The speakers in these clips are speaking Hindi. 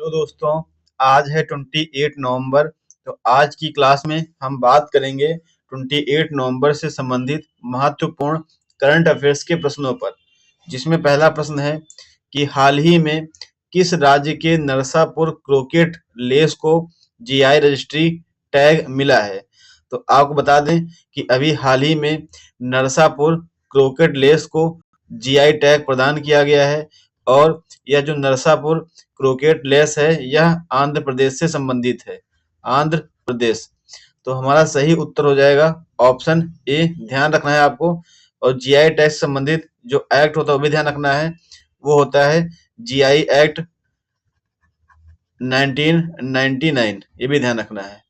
हेलो दोस्तों, आज है 28 नवंबर। तो आज की क्लास में हम बात करेंगे 28 नवंबर से संबंधित महत्वपूर्ण करंट अफेयर्स के प्रश्नों पर, जिसमें पहला प्रश्न है कि हाल ही में किस राज्य के नरसापुर क्रोकेट लेस को जीआई रजिस्ट्री टैग मिला है। तो आपको बता दें कि अभी हाल ही में नरसापुर क्रोकेट लेस को जीआई टैग प्रदान किया गया है और यह जो नरसापुर क्रोकेट लेस है यह आंध्र प्रदेश से संबंधित है। आंध्र प्रदेश। तो हमारा सही उत्तर हो जाएगा ऑप्शन ए। ध्यान रखना है आपको। और जीआई टैग से संबंधित जो एक्ट होता है वो भी ध्यान रखना है, वो होता है जीआई एक्ट 1999, ये भी ध्यान रखना है।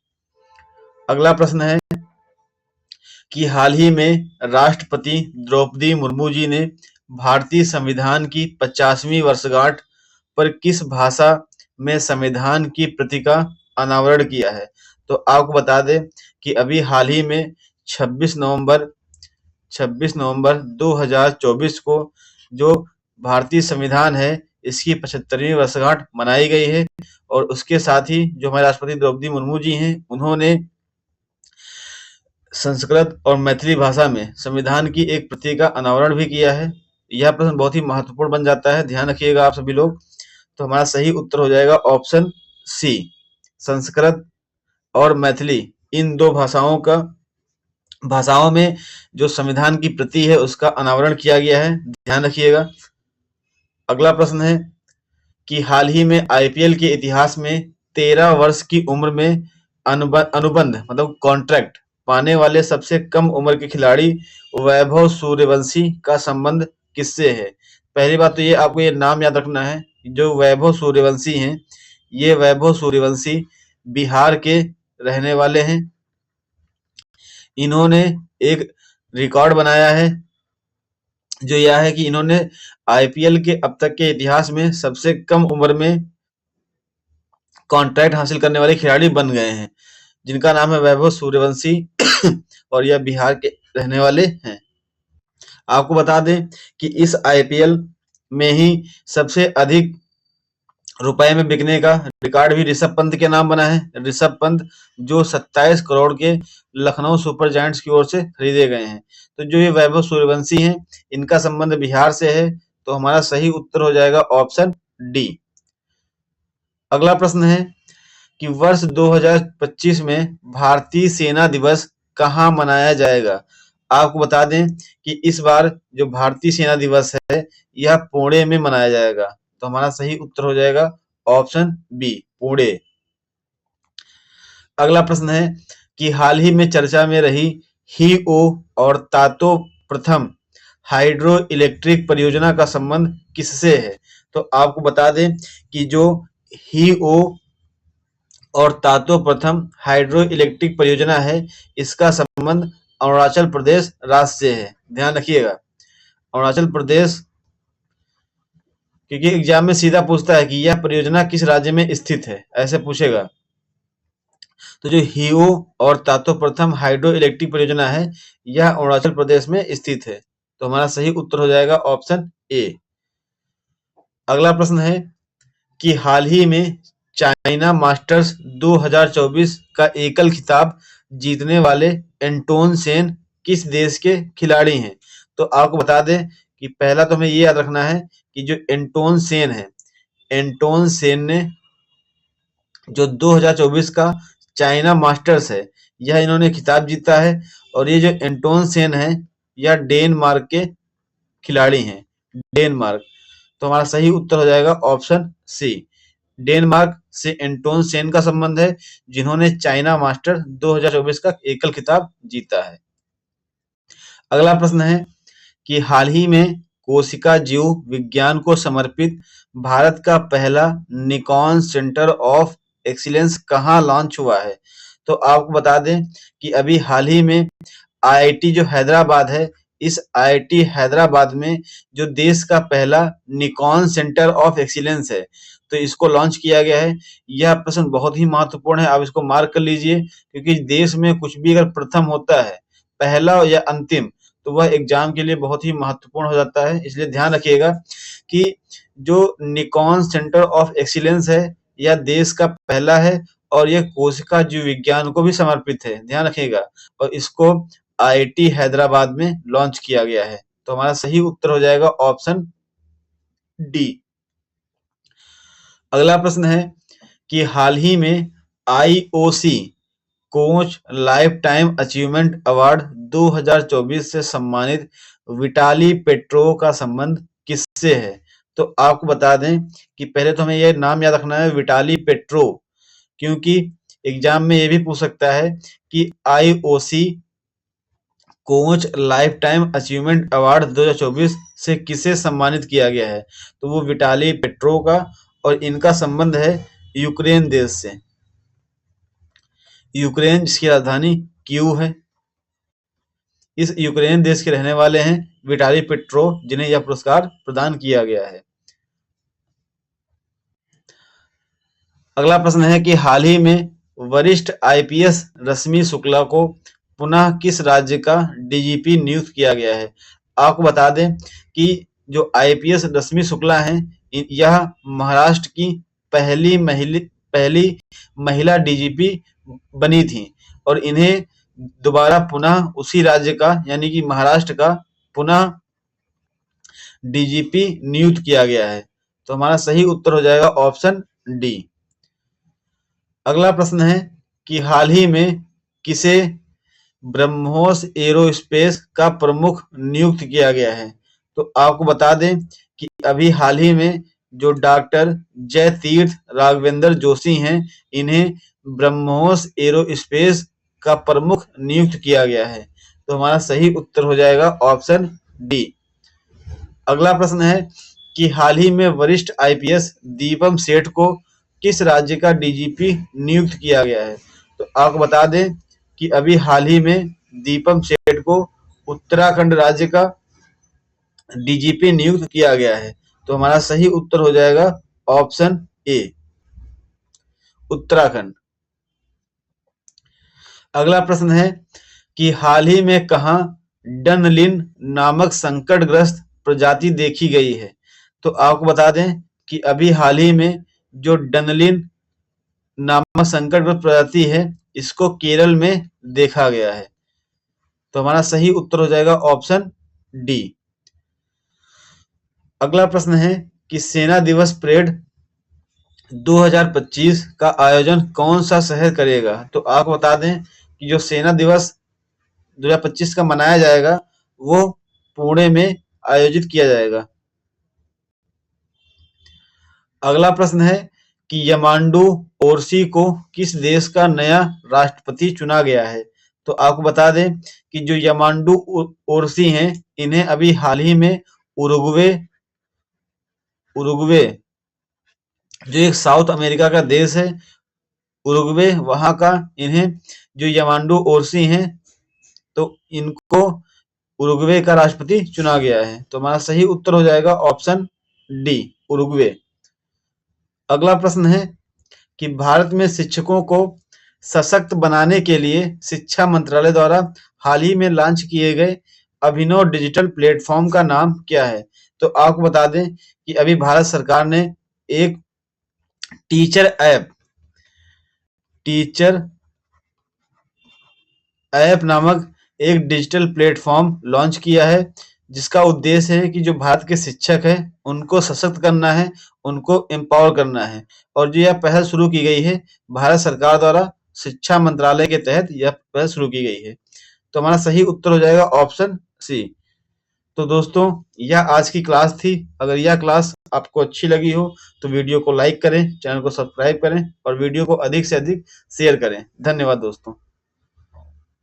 अगला प्रश्न है कि हाल ही में राष्ट्रपति द्रौपदी मुर्मू जी ने भारतीय संविधान की 50वीं वर्षगांठ पर किस भाषा में संविधान की प्रति का अनावरण किया है। तो आपको बता दें कि अभी हाल ही में 26 नवंबर 2024 को जो भारतीय संविधान है इसकी 75वीं वर्षगांठ मनाई गई है और उसके साथ ही जो हमारे राष्ट्रपति द्रौपदी मुर्मू जी हैं उन्होंने संस्कृत और मैथिली भाषा में संविधान की एक प्रति का अनावरण भी किया है। यह प्रश्न बहुत ही महत्वपूर्ण बन जाता है, ध्यान रखिएगा आप सभी लोग। तो हमारा सही उत्तर हो जाएगा ऑप्शन सी। संस्कृत और मैथिली इन दो भाषाओं में जो संविधान की प्रति है उसका अनावरण किया गया है, ध्यान रखिएगा। अगला प्रश्न है कि हाल ही में आईपीएल के इतिहास में 13 वर्ष की उम्र में अनुबंध मतलब कॉन्ट्रैक्ट पाने वाले सबसे कम उम्र के खिलाड़ी वैभव सूर्यवंशी का संबंध किससे है। पहली बात तो ये आपको ये नाम याद रखना है, जो वैभव सूर्यवंशी हैं ये वैभव सूर्यवंशी बिहार के रहने वाले हैं। इन्होंने एक रिकॉर्ड बनाया है जो यह है कि इन्होंने आईपीएल के अब तक के इतिहास में सबसे कम उम्र में कॉन्ट्रैक्ट हासिल करने वाले खिलाड़ी बन गए हैं, जिनका नाम है वैभव सूर्यवंशी और यह बिहार के रहने वाले हैं। आपको बता दें कि इस आईपीएल में ही सबसे अधिक रुपए में बिकने का रिकॉर्ड भी ऋषभ पंत के नाम बना है। ऋषभ पंत जो 27 करोड़ के लखनऊ सुपर जायंट्स की ओर से खरीदे गए हैं। तो जो ये वैभव सूर्यवंशी हैं इनका संबंध बिहार से है, तो हमारा सही उत्तर हो जाएगा ऑप्शन डी। अगला प्रश्न है कि वर्ष 2025 में भारतीय सेना दिवस कहाँ मनाया जाएगा। आपको बता दें कि इस बार जो भारतीय सेना दिवस है यह पुणे में मनाया जाएगा, तो हमारा सही उत्तर हो जाएगा ऑप्शन बी, पुणे। अगला प्रश्न है कि हाल ही में चर्चा में रही हीओ और तातो प्रथम हाइड्रो इलेक्ट्रिक परियोजना का संबंध किससे है। तो आपको बता दें कि जो हीओ और तातो प्रथम हाइड्रो इलेक्ट्रिक परियोजना है इसका संबंध अरुणाचल प्रदेश राज्य से है, ध्यान रखिएगा। अरुणाचल प्रदेश, क्योंकि एग्जाम में सीधा पूछता है कि यह परियोजना किस राज्य में स्थित है, ऐसे पूछेगा। तो जो हीओ और तातो प्रथम हाइड्रो इलेक्ट्रिक परियोजना है यह अरुणाचल प्रदेश में स्थित है, तो हमारा सही उत्तर हो जाएगा ऑप्शन ए। अगला प्रश्न है कि हाल ही में चाइना मास्टर्स 2024 का एकल खिताब जीतने वाले एंटोन सेन किस देश के खिलाड़ी हैं। तो आपको बता दें कि पहला तो हमें ये याद रखना है कि जो एंटोन सेन है, एंटोन सेन ने जो 2024 का चाइना मास्टर्स है यह इन्होंने खिताब जीता है और ये जो एंटोन सेन है यह डेनमार्क के खिलाड़ी हैं, डेनमार्क। तो हमारा सही उत्तर हो जाएगा ऑप्शन सी। डेनमार्क से एंटोन सेन का संबंध है जिन्होंने चाइना मास्टर 2024 का एकल खिताब जीता है। अगला प्रश्न है कि हाल ही में कोशिका जीव विज्ञान को समर्पित भारत का पहला निकॉन सेंटर ऑफ एक्सीलेंस कहाँ लॉन्च हुआ है। तो आपको बता दें कि अभी हाल ही में आईआईटी जो हैदराबाद है, इस आईआईटी हैदराबाद में जो देश का पहला निकॉन सेंटर ऑफ एक्सीलेंस है तो इसको लॉन्च किया गया है। यह प्रश्न बहुत ही महत्वपूर्ण है, आप इसको मार्क कर लीजिए, क्योंकि देश में कुछ भी अगर प्रथम होता है, पहला या अंतिम, तो वह एग्जाम के लिए बहुत ही महत्वपूर्ण हो जाता है। इसलिए ध्यान रखिएगा कि जो निकॉन सेंटर ऑफ एक्सीलेंस है यह देश का पहला है और यह कोशिका जीव विज्ञान को भी समर्पित है, ध्यान रखिएगा। और इसको आईआईटी हैदराबाद में लॉन्च किया गया है। तो हमारा सही उत्तर हो जाएगा ऑप्शन डी। अगला प्रश्न है कि हाल ही में IOC coach life time achievement award 2024 से सम्मानित विटाली पेट्रोव का संबंध किससे है? तो आपको बता दें कि पहले तो हमें यह नाम याद रखना है, विटाली पेट्रोव, क्योंकि एग्जाम में ये भी पूछ सकता है कि IOC coach life time achievement award 2024 से किसे सम्मानित किया गया है? तो वो विटाली पेट्रोव का, और इनका संबंध है यूक्रेन देश से। यूक्रेन जिसकी राजधानी कीव है। इस यूक्रेन देश के रहने वाले हैं विटाली पेट्रोव, जिन्हें यह पुरस्कार प्रदान किया गया है। अगला प्रश्न है कि हाल ही में वरिष्ठ आईपीएस रश्मि शुक्ला को पुनः किस राज्य का डीजीपी नियुक्त किया गया है? आपको बता दें कि जो आईपीएस रश्मि शुक्ला हैं, यह महाराष्ट्र की पहली महिला डीजीपी बनी थी और इन्हें दोबारा पुनः उसी राज्य का यानी कि महाराष्ट्र का पुनः डीजीपी नियुक्त किया गया है। तो हमारा सही उत्तर हो जाएगा ऑप्शन डी। अगला प्रश्न है कि हाल ही में किसे ब्रह्मोस एरोस्पेस का प्रमुख नियुक्त किया गया है? तो आपको बता दें कि अभी हाल ही में जो डॉक्टर जयतीर्थ राघवेंद्र जोशी हैं, इन्हें ब्रह्मोस एरोस्पेस का प्रमुख नियुक्त किया गया है। तो हमारा सही उत्तर हो जाएगा ऑप्शन डी। अगला प्रश्न है कि हाल ही में वरिष्ठ आईपीएस दीपम सेठ को किस राज्य का डीजीपी नियुक्त किया गया है? तो आपको बता दें कि अभी हाल ही में दीपम सेठ को उत्तराखंड राज्य का डीजीपी नियुक्त किया गया है। तो हमारा सही उत्तर हो जाएगा ऑप्शन ए, उत्तराखंड। अगला प्रश्न है कि हाल ही में कहां डनलिन नामक संकटग्रस्त प्रजाति देखी गई है? तो आपको बता दें कि अभी हाल ही में जो डनलिन नामक संकटग्रस्त प्रजाति है, इसको केरल में देखा गया है। तो हमारा सही उत्तर हो जाएगा ऑप्शन डी। अगला प्रश्न है कि सेना दिवस परेड 2025 का आयोजन कौन सा शहर करेगा? तो आपको बता दें कि जो सेना दिवस 2025 का मनाया जाएगा वो पुणे में आयोजित किया जाएगा। अगला प्रश्न है कि यमांडू ओरसी को किस देश का नया राष्ट्रपति चुना गया है? तो आपको बता दें कि जो यमांडू ओरसी हैं, इन्हें अभी हाल ही में उरुग्वे जो एक साउथ अमेरिका का देश है, उरुग्वे, वहां का इन्हें जो यमांडू ओरसी हैं, तो इनको उरुग्वे का राष्ट्रपति चुना गया है। तो हमारा सही उत्तर हो जाएगा ऑप्शन डी, उरुग्वे। अगला प्रश्न है कि भारत में शिक्षकों को सशक्त बनाने के लिए शिक्षा मंत्रालय द्वारा हाल ही में लॉन्च किए गए अभिनव डिजिटल प्लेटफॉर्म का नाम क्या है? तो आपको बता दें कि अभी भारत सरकार ने एक टीचर ऐप नामक एक डिजिटल प्लेटफॉर्म लॉन्च किया है, जिसका उद्देश्य है कि जो भारत के शिक्षक हैं उनको सशक्त करना है, उनको एम्पावर करना है। और जो यह पहल शुरू की गई है भारत सरकार द्वारा, शिक्षा मंत्रालय के तहत यह पहल शुरू की गई है। तो हमारा सही उत्तर हो जाएगा ऑप्शन सी। तो दोस्तों, यह आज की क्लास थी। अगर यह क्लास आपको अच्छी लगी हो तो वीडियो को लाइक करें, चैनल को सब्सक्राइब करें और वीडियो को अधिक से अधिक शेयर करें। धन्यवाद दोस्तों।